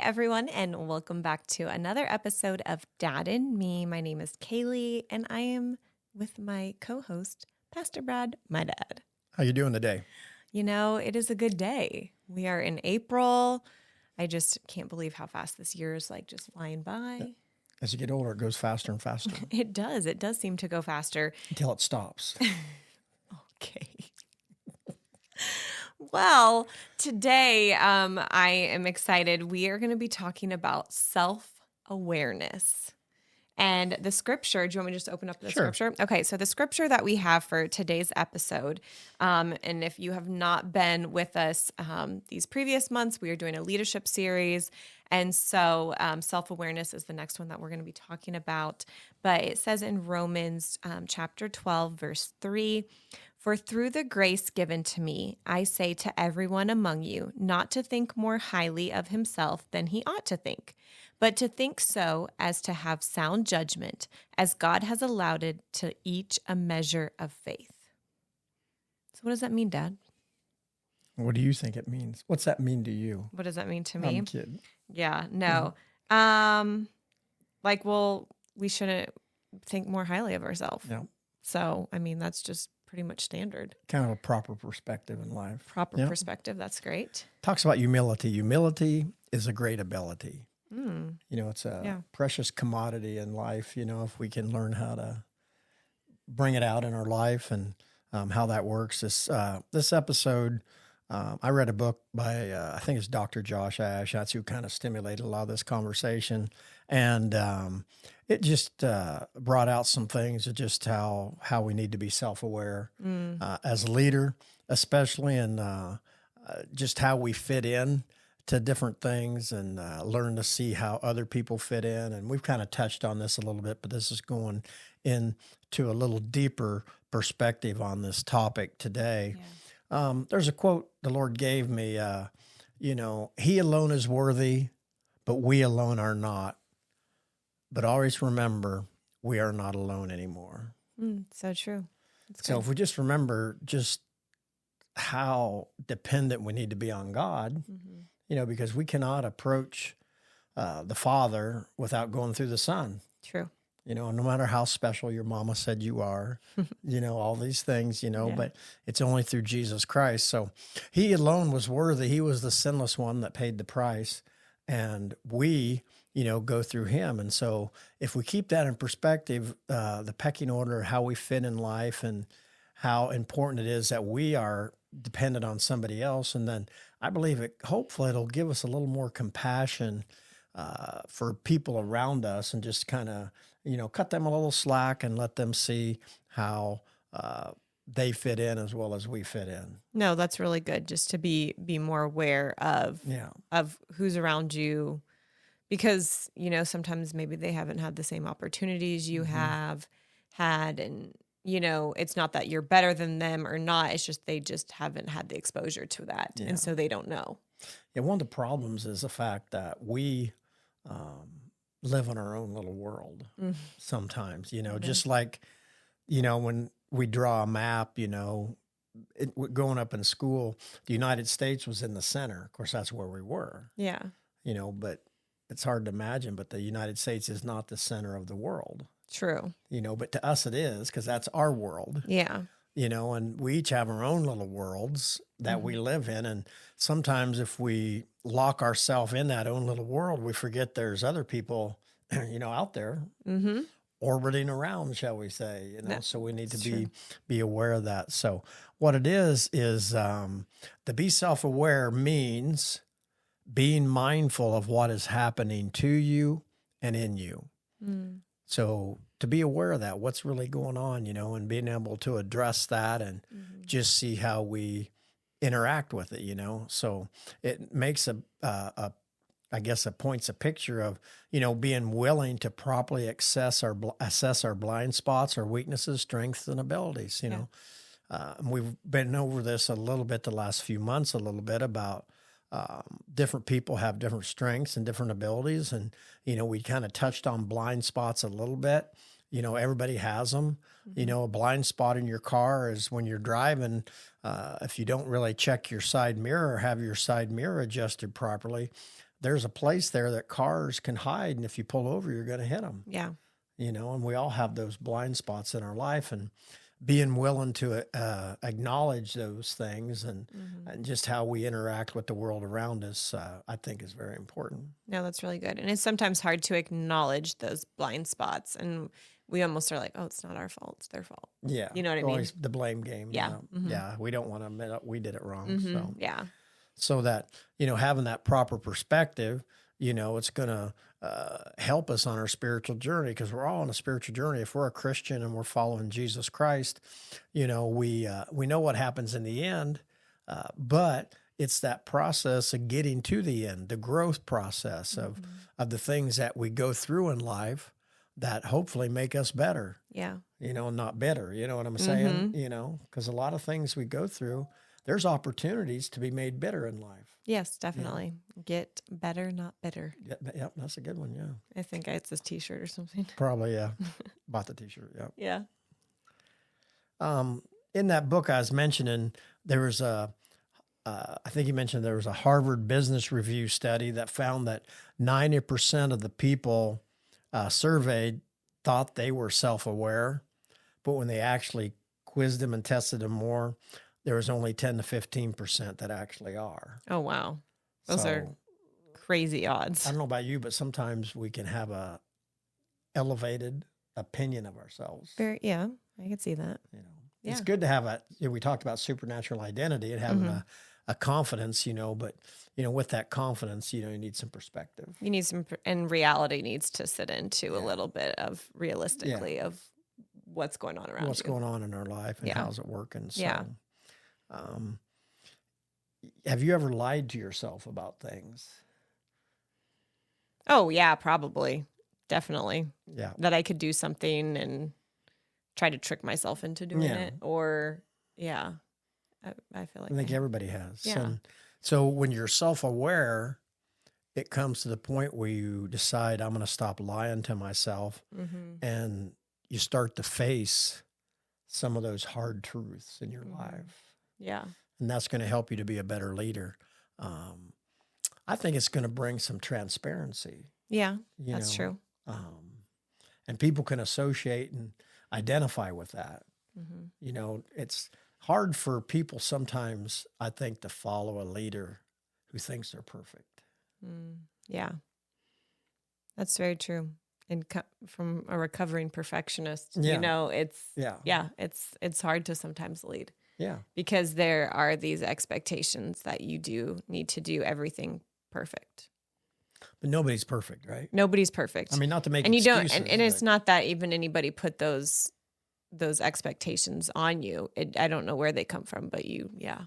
everyone, and welcome back to another episode of Dad and Me. My name is Kaylee, and I am with my co-host, Pastor Brad, my dad. How you doing today? You know, it is a good day. We are in April. I just can't believe how fast this year is just flying by. As you get older, it goes faster and faster It does. It does seem to go faster. until it stops. Okay. Well, today I am excited. We are going to be talking about self-awareness. And the scripture, do you want me to just open up the Sure. scripture? Okay, so the scripture that we have for today's episode, and if you have not been with us these previous months, we are doing a leadership series. And so self-awareness is the next one that we're going to be talking about. But it says in Romans chapter 12, verse 3, "For through the grace given to me, I say to everyone among you, not to think more highly of himself than he ought to think, but to think so as to have sound judgment, as God has allowed it to each a measure of faith." So what does that mean, Dad? What do you think it means? What's that mean to you? What does that mean to me? I'm kidding. Yeah, no. We shouldn't think more highly of ourselves. Yeah. So, I mean, that's just pretty much standard. Kind of a proper perspective in life. Proper Yeah. perspective. That's great. Talks about humility. Humility is a great ability. Mm. You know, it's a Yeah. precious commodity in life, if we can learn how to bring it out in our life and how that works. This episode, I read a book by, I think it's Dr. Josh Ash. That's who kind of stimulated a lot of this conversation. And it just brought out some things of just how we need to be self-aware as a leader, especially in just how we fit in to different things and learn to see how other people fit in. And we've kind of touched on this a little bit, but this is going into a little deeper perspective on this topic today. Yeah. There's a quote the Lord gave me, "He alone is worthy, but we alone are not. But always remember, we are not alone anymore." So true. That's So good. if we just remember just how dependent we need to be on God, because we cannot approach the Father without going through the Son. True. No matter how special your mama said you are, all these things, but it's only through Jesus Christ. So he alone was worthy. He was the sinless one that paid the price. And we, go through him. And so if we keep that in perspective, the pecking order, how we fit in life and how important it is that we are dependent on somebody else. And then I believe hopefully it'll give us a little more compassion for people around us and just kind of, cut them a little slack and let them see how they fit in as well as we fit in. No, that's really good. Just to be more aware of who's around you, because sometimes maybe they haven't had the same opportunities you have had, and it's not that you're better than them or not. It's just they just haven't had the exposure to that, and so they don't know. Yeah, one of the problems is the fact that we live in our own little world sometimes, just like, when we draw a map, growing up in school, the United States was in the center. Of course, that's where we were. Yeah. But it's hard to imagine, but the United States is not the center of the world. True. But to us it is, because that's our world. Yeah. And we each have our own little worlds that we live in. And sometimes if we lock ourselves in that own little world, we forget there's other people, out there orbiting around, shall we say, so we need to be aware of that. So what it is to be self-aware means being mindful of what is happening to you and in you. So to be aware of that, what's really going on, and being able to address that and just see how we interact with it, So it makes it points a picture of, being willing to properly assess our blind spots, our weaknesses, strengths, and abilities, And we've been over this a little bit the last few months, a little bit about different people have different strengths and different abilities. And, we kind of touched on blind spots a little bit. Everybody has them. A blind spot in your car is when you're driving, if you don't really check your side mirror or have your side mirror adjusted properly, there's a place there that cars can hide, and if you pull over, you're going to hit them. Yeah. And we all have those blind spots in our life, and being willing to acknowledge those things and just how we interact with the world around us, I think is very important. No, that's really good. And it's sometimes hard to acknowledge those blind spots. And we almost are like, oh, it's not our fault. It's their fault. Yeah. You know what I mean? Always the blame game. Yeah. Yeah. We don't want to admit we did it wrong. Yeah. So that, having that proper perspective, it's going to help us on our spiritual journey, because we're all on a spiritual journey. If we're a Christian and we're following Jesus Christ, we know what happens in the end, but it's that process of getting to the end, the growth process of the things that we go through in life that hopefully make us better. Yeah. Not bitter. You know what I'm saying? Because a lot of things we go through, there's opportunities to be made bitter in life. Yes, definitely. Get better, not bitter. Yep, that's a good one. Yeah. I think it's this T-shirt or something. Probably, yeah. Bought the T-shirt. Yeah. Yeah. In that book I was mentioning, there was I think you mentioned there was a Harvard Business Review study that found that 90% of the people surveyed thought they were self-aware, but when they actually quizzed them and tested them more, there was only 10 to 15% that actually are. Oh, wow. Those are crazy odds. I don't know about you, but sometimes we can have a elevated opinion of ourselves. Yeah, I can see that. It's good to have we talked about supernatural identity and having a confidence, but, with that confidence, you need some perspective. You need some, and reality needs to sit into a little bit of realistically of what's going on around what's going on in our life and how's it working. So, have you ever lied to yourself about things? Oh, yeah, probably. Definitely. Yeah. That I could do something and try to trick myself into doing it. Or, I feel like I think everybody has. Yeah. And so when you're self-aware, it comes to the point where you decide, I'm going to stop lying to myself, and you start to face some of those hard truths in your life. Yeah. And that's going to help you to be a better leader. I think it's going to bring some transparency. Yeah, that's true. And people can associate and identify with that. It's hard for people sometimes, I think, to follow a leader who thinks they're perfect. Yeah, that's very true. And from a recovering perfectionist, it's hard to sometimes lead. Yeah. Because there are these expectations that you do need to do everything perfect. But nobody's perfect, right? Nobody's perfect. I mean, not to make and excuses. You don't, and it's not that even anybody put those expectations on you. I don't know where they come from, but yeah.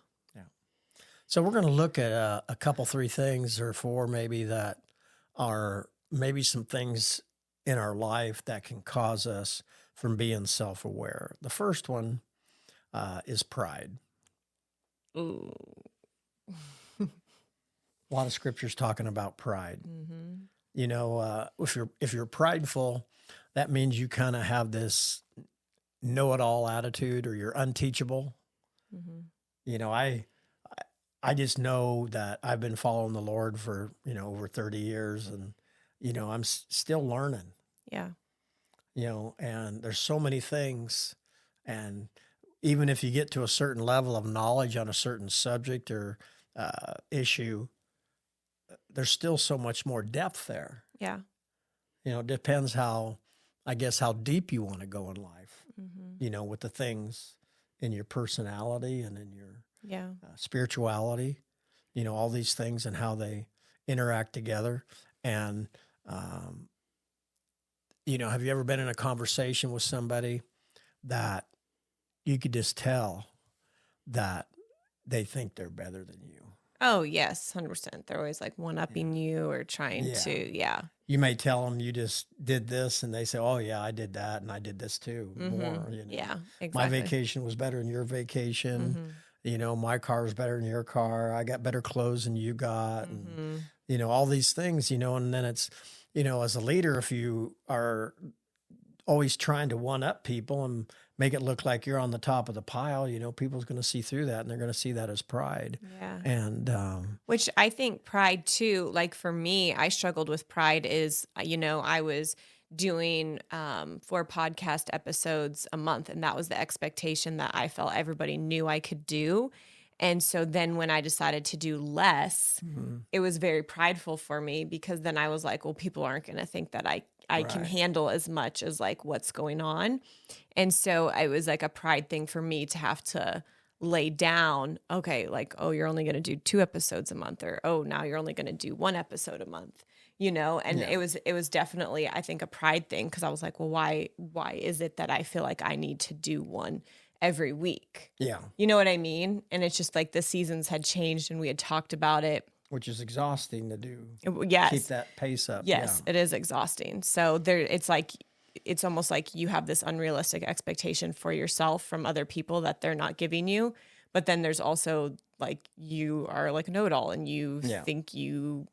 So we're going to look at a couple, 3 things or 4 maybe that are maybe some things in our life that can cause us from being self-aware. The first one is pride. Ooh. A lot of scriptures talking about pride. If you're prideful, that means you kind of have this know-it-all attitude, or you're unteachable. I just know that I've been following the Lord for over 30 years, and I'm still learning. Yeah. And there's so many things, and even if you get to a certain level of knowledge on a certain subject or issue, there's still so much more depth there. Yeah. It depends how deep you want to go in life, with the things in your personality and in your spirituality, all these things and how they interact together. And, have you ever been in a conversation with somebody that you could just tell that they think they're better than you? Oh, yes, 100%. They're always like one-upping you or trying to, You may tell them you just did this, and they say, oh, yeah, I did that, and I did this too, more. Yeah, exactly. My vacation was better than your vacation. My car was better than your car. I got better clothes than you got. And, all these things, and then it's, as a leader, if you are always trying to one up people and make it look like you're on the top of the pile, people's going to see through that and they're going to see that as pride. Yeah. And Which I think pride too, like for me, I struggled with pride is, I was doing 4 podcast episodes a month, and that was the expectation that I felt everybody knew I could do. And so then when I decided to do less, it was very prideful for me, because then I was like, well, people aren't going to think that I can Right. handle as much as like what's going on. And so it was like a pride thing for me to have to lay down, okay, like, oh, you're only going to do 2 episodes a month, or, oh, now you're only going to do 1 episode a month, and Yeah. it was definitely, I think, a pride thing. Cause I was like, well, why is it that I feel like I need to do one every week? Yeah. You know what I mean? And it's just like the seasons had changed and we had talked about it. Which is exhausting to do. Yes. Keep that pace up. Yes, it is exhausting. So it's almost like you have this unrealistic expectation for yourself from other people that they're not giving you. But then there's also like, you are like a know-it-all and you Yeah. think you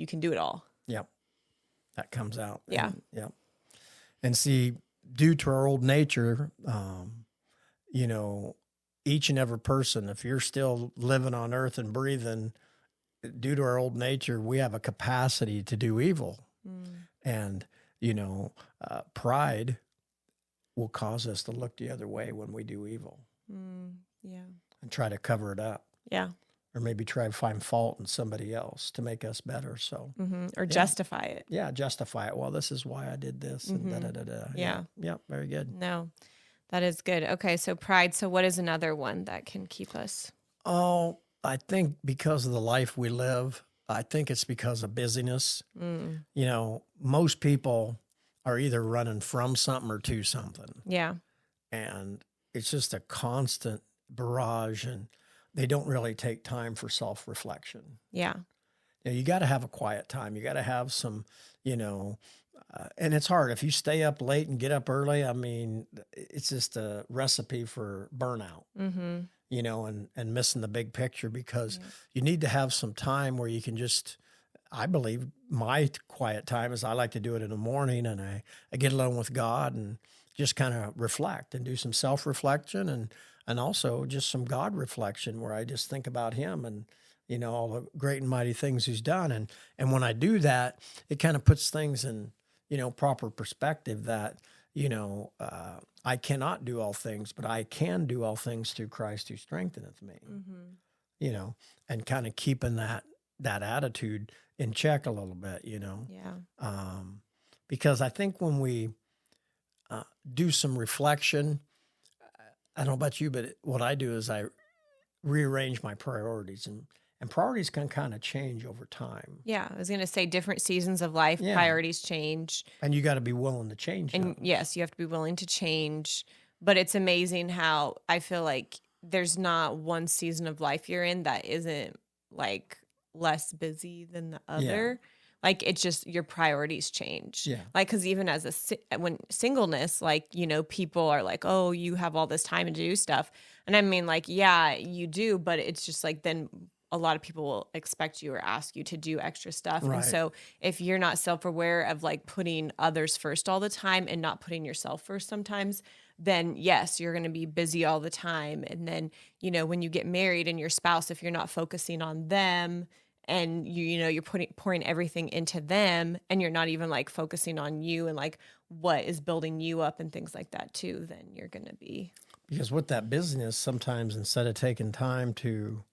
can do it all. Yep. That comes out. Yeah. And, yep. And see, due to our old nature, each and every person, if you're still living on earth and breathing, due to our old nature, we have a capacity to do evil. And, pride will cause us to look the other way when we do evil Yeah. and try to cover it up, Yeah. or maybe try to find fault in somebody else to make us better. So, Or justify it. yeah, justify it. Well, this is why I did this. And da-da-da-da. Yeah. Yep. Very good. No, that is good. Okay. So pride. So what is another one that can keep us? Oh, I think because of the life we live, I think it's because of busyness. Most people are either running from something or to something. Yeah. And it's just a constant barrage, and they don't really take time for self-reflection. Yeah. You got to have a quiet time. You got to have some, and it's hard. If you stay up late and get up early, I mean, it's just a recipe for burnout. And missing the big picture, because you need to have some time where you can just, I believe my quiet time is, I like to do it in the morning, and I get alone with God and just kind of reflect and do some self-reflection and also just some God reflection, where I just think about him and, all the great and mighty things he's done. And when I do that, it kind of puts things in, proper perspective, that, I cannot do all things, but I can do all things through Christ who strengtheneth me, and kind of keeping that attitude in check a little bit, Yeah. because I think when we do some reflection, I don't know about you, but what I do is I rearrange my priorities, and priorities can kind of change over time. Yeah. I was going to say, different seasons of life, Yeah. priorities change. And you got to be willing to change And those. yes, you have to be willing to change. But it's amazing how I feel like there's not one season of life you're in that isn't like less busy than the other. Like, it's just your priorities change. Yeah. Like, because even as when singleness, like, people are like, oh, you have all this time to do stuff. And I mean, like, yeah, you do, but it's just like, then a lot of people will expect you or ask you to do extra stuff. Right. And so if you're not self-aware of like putting others first all the time and not putting yourself first sometimes, then yes, you're going to be busy all the time. And then, when you get married and your spouse, if you're not focusing on them, and you're pouring everything into them, and you're not even like focusing on you and like what is building you up and things like that too, then you're going to be. Because with that business, sometimes instead of taking time to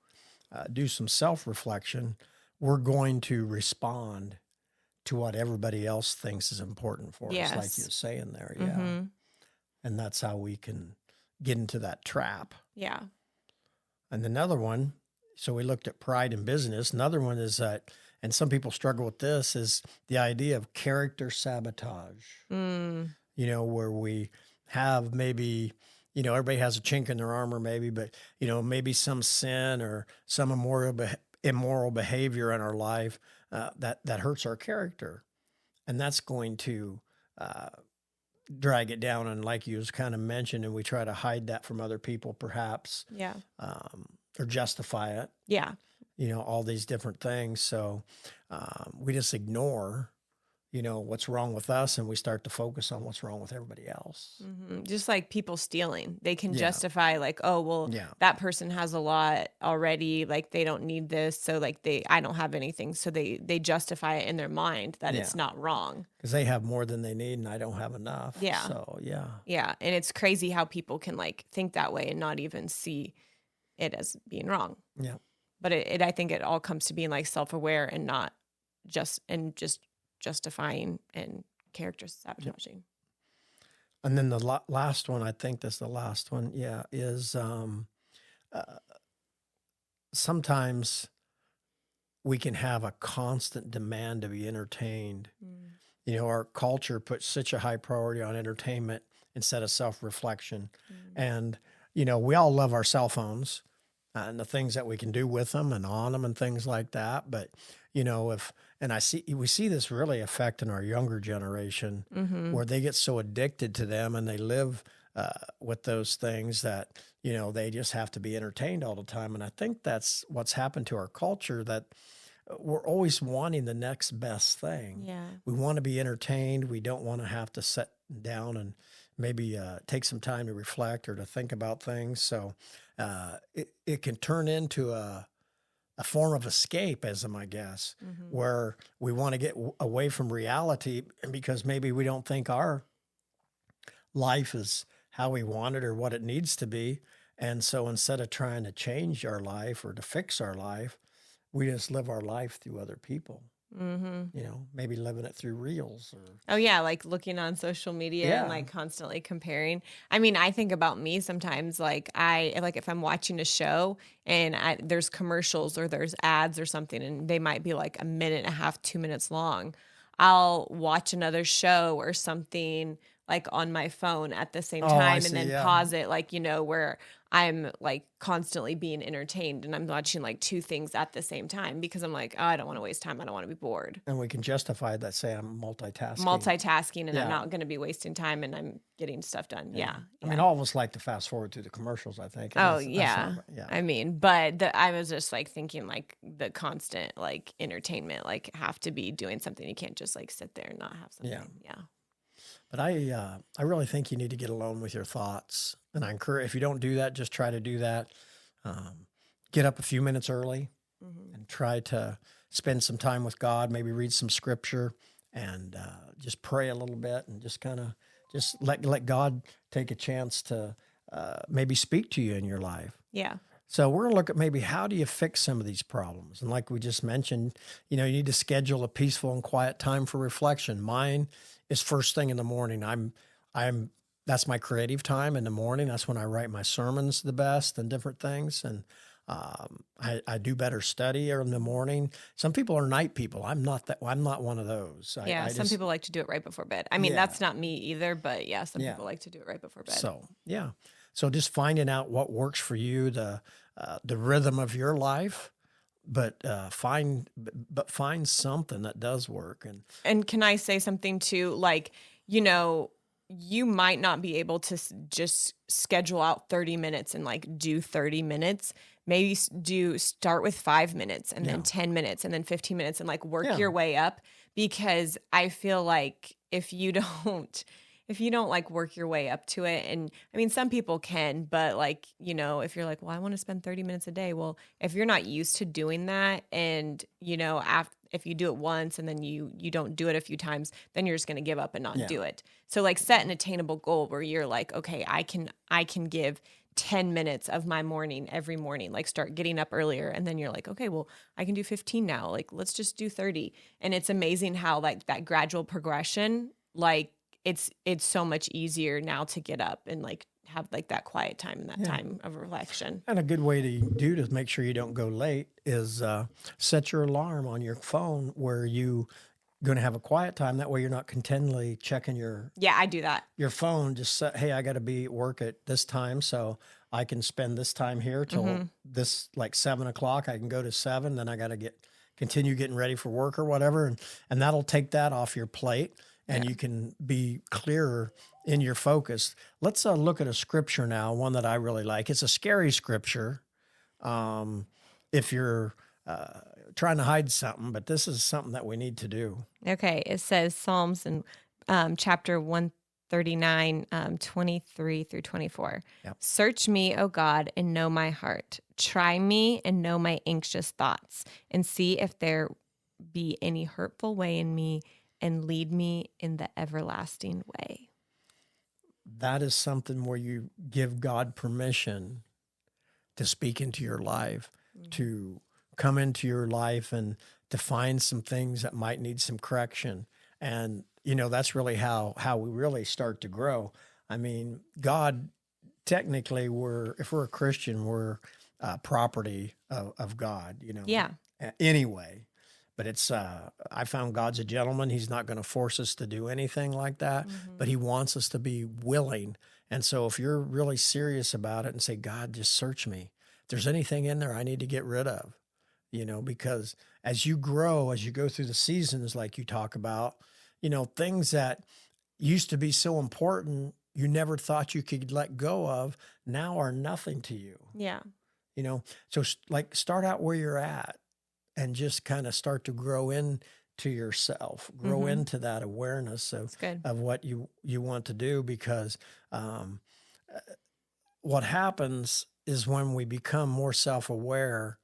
do some self-reflection, we're going to respond to what everybody else thinks is important for us, like Yes. you're saying there. Yeah. And that's how we can get into that trap. Yeah. And another one, so we looked at pride in business. Another one is that, and some people struggle with this, is the idea of character sabotage. Where we have maybe, everybody has a chink in their armor maybe, but, maybe some sin or some immoral behavior in our life that hurts our character. And that's going to drag it down. And like you was kind of mentioned, and we try to hide that from other people perhaps, Yeah. or justify it, Yeah. all these different things. So we just ignore, what's wrong with us, and we start to focus on what's wrong with everybody else. Just like people stealing, they can Yeah. justify like, oh, well, Yeah. that person has a lot already. Like they don't need this. So like I don't have anything. So they justify it in their mind that it's Yeah. not wrong. Because they have more than they need, and I don't have enough. Yeah. So, yeah. Yeah. And it's crazy how people can like think that way and not even see it as being wrong. Yeah. But I think it all comes to being like self-aware and not just justifying and character sabotaging. And then the last one, I think that's the last one, is sometimes we can have a constant demand to be entertained. Our culture puts such a high priority on entertainment instead of self-reflection. And, we all love our cell phones and the things that we can do with them and on them and things like that. But, we see this really affecting our younger generation where they get so addicted to them and they live with those things that, they just have to be entertained all the time. And I think that's what's happened to our culture, that we're always wanting the next best thing. Yeah. We want to be entertained. We don't want to have to sit down and maybe take some time to reflect or to think about things. So it can turn into a form of escapism, I guess, where we want to get away from reality because maybe we don't think our life is how we want it or what it needs to be. And so instead of trying to change our life or to fix our life, we just live our life through other people. Maybe living it through reels or. Oh yeah, like looking on social media and like constantly comparing. I mean, I think about me sometimes, like if I'm watching a show and there's commercials or there's ads or something, and they might be like a minute and a half, 2 minutes long. I'll watch another show or something like on my phone at the same time and then pause it, like, where I'm like constantly being entertained and I'm watching like two things at the same time because I'm like, oh, I don't want to waste time. I don't want to be bored. And we can justify that, say I'm multitasking. And I'm not going to be wasting time and I'm getting stuff done. Yeah. I mean, all of us like to fast forward through the commercials, I think. Oh, yeah. I mean, but I was just like thinking like the constant like entertainment, like have to be doing something. You can't just like sit there and not have something. Yeah. But I really think you need to get alone with your thoughts. And I encourage, if you don't do that, just try to do that. Get up a few minutes early and try to spend some time with God, maybe read some scripture and just pray a little bit and just kind of just let God take a chance to maybe speak to you in your life. Yeah. So we're going to look at maybe how do you fix some of these problems? And like we just mentioned, you need to schedule a peaceful and quiet time for reflection. Mine is first thing in the morning. That's my creative time in the morning. That's when I write my sermons the best and different things. And I do better study in the morning. Some people are night people. I'm not one of those. Some people like to do it right before bed. I mean, that's not me either, but some people like to do it right before bed. So just finding out what works for you, the rhythm of your life, but find something that does work. And can I say something too? Like, you might not be able to just schedule out 30 minutes and like do 30 minutes. Maybe start with 5 minutes and then 10 minutes and then 15 minutes and like work your way up, because I feel like if you don't like work your way up to it, and I mean, some people can, but like, if you're like, well, I want to spend 30 minutes a day. Well, if you're not used to doing that and, if you do it once and then you don't do it a few times, then you're just going to give up and not do it. So like set an attainable goal where you're like, okay, I can give 10 minutes of my morning every morning, like start getting up earlier. And then you're like, okay, well, I can do 15 now. Like, let's just do 30. And it's amazing how like that gradual progression, like, it's so much easier now to get up and like have like that quiet time and that time of reflection. And a good way to make sure you don't go late is set your alarm on your phone where you going to have a quiet time. That way you're not continually checking your. Yeah, I do that. Your phone. Just set, hey, I got to be at work at this time, so I can spend this time here till this like 7 o'clock. I can go to 7, then I got to continue getting ready for work or whatever, and that'll take that off your plate. And you can be clearer in your focus. Let's look at a scripture now, one that I really like. It's a scary scripture. If you're trying to hide something, but this is something that we need to do. Okay. It says Psalms in chapter 139, 23 through 24. Yep. Search me, O God, and know my heart. Try me and know my anxious thoughts, and see if there be any hurtful way in me, and lead me in the everlasting way. That is something where you give God permission to speak into your life, to come into your life and to find some things that might need some correction. And, that's really how we really start to grow. I mean, God, technically, if we're a Christian, we're property of God, Yeah. Anyway. But I found God's a gentleman. He's not going to force us to do anything like that, but he wants us to be willing. And so if you're really serious about it and say, God, just search me. If there's anything in there I need to get rid of, because as you grow, as you go through the seasons, like you talk about, things that used to be so important, you never thought you could let go of, now are nothing to you. Yeah. So like start out where you're at and just kind of start to grow into yourself, grow into that awareness of what you want to do, because what happens is when we become more self-aware,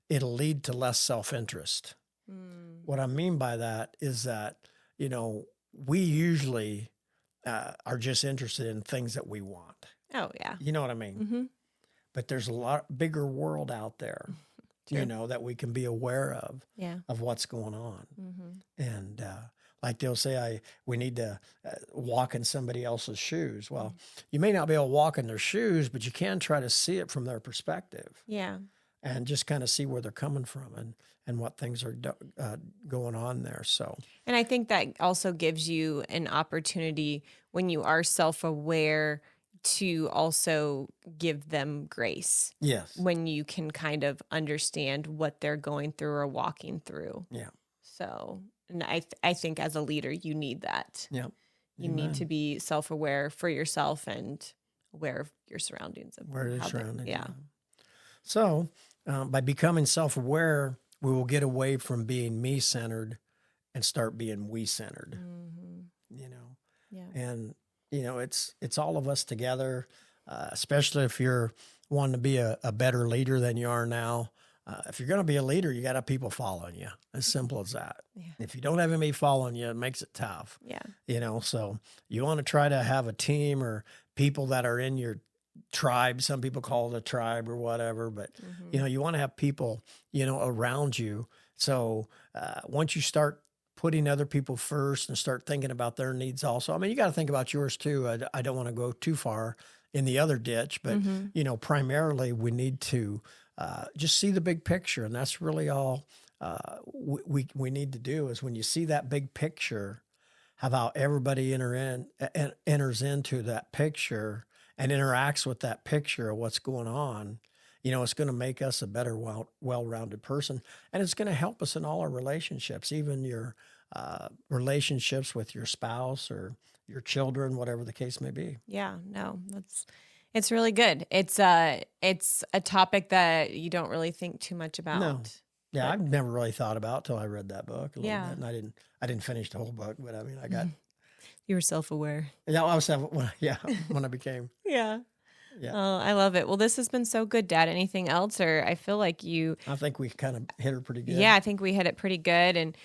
it'll lead to less self-interest. What I mean by that is that, we usually are just interested in things that we want. Oh, yeah. You know what I mean? But there's a lot bigger world out there, that we can be aware of, of what's going on. And like they'll say, we need to walk in somebody else's shoes. Well, you may not be able to walk in their shoes, but you can try to see it from their perspective. Yeah. And just kind of see where they're coming from and what things are going on there. So, and I think that also gives you an opportunity when you are self-aware to also give them grace. Yes. When you can kind of understand what they're going through or walking through. Yeah. So, and I think as a leader, you need that. Yeah. You need to be self-aware for yourself and aware of your surroundings. Where it is surrounding. Yeah. So, by becoming self-aware, we will get away from being me-centered and start being we-centered. Yeah. And it's all of us together, especially if you're wanting to be a better leader than you are now. If you're going to be a leader, you got to have people following you. As simple as that. Yeah. If you don't have anybody following you, it makes it tough. Yeah. So you want to try to have a team or people that are in your tribe. Some people call it a tribe or whatever, but you want to have people, around you. So once you start putting other people first and start thinking about their needs also, I mean, you got to think about yours too. I don't want to go too far in the other ditch, but primarily we need to just see the big picture. And that's really all we need to do is when you see that big picture, how everybody enters into that picture and interacts with that picture of what's going on, it's going to make us a better, well-rounded person. And it's going to help us in all our relationships, even your relationships with your spouse or your children, whatever the case may be. Yeah, no, it's really good. It's a topic that you don't really think too much about. No. Yeah, I've never really thought about till I read that book a little Yeah. bit. And I didn't finish the whole book, but I mean, I got You were self-aware. yeah, I was when I became Yeah. Yeah. Oh, I love it. Well, this has been so good, Dad. Anything else? Or I feel like I think we kind of hit her pretty good. Yeah, I think we hit it pretty good, and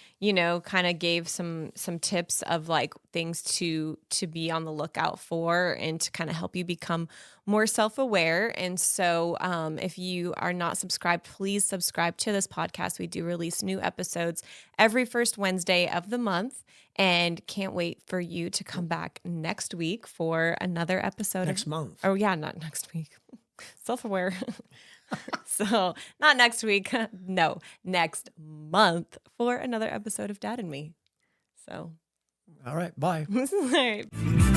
kind of gave some tips of like things to be on the lookout for, and to kind of help you become more self-aware. And so, if you are not subscribed, please subscribe to this podcast. We do release new episodes every first Wednesday of the month, and can't wait for you to come back next week for another episode. Next month. Oh yeah, not next week. Self-aware. So not next week. No, next month for another episode of Dad and Me. So. All right. Bye. All right.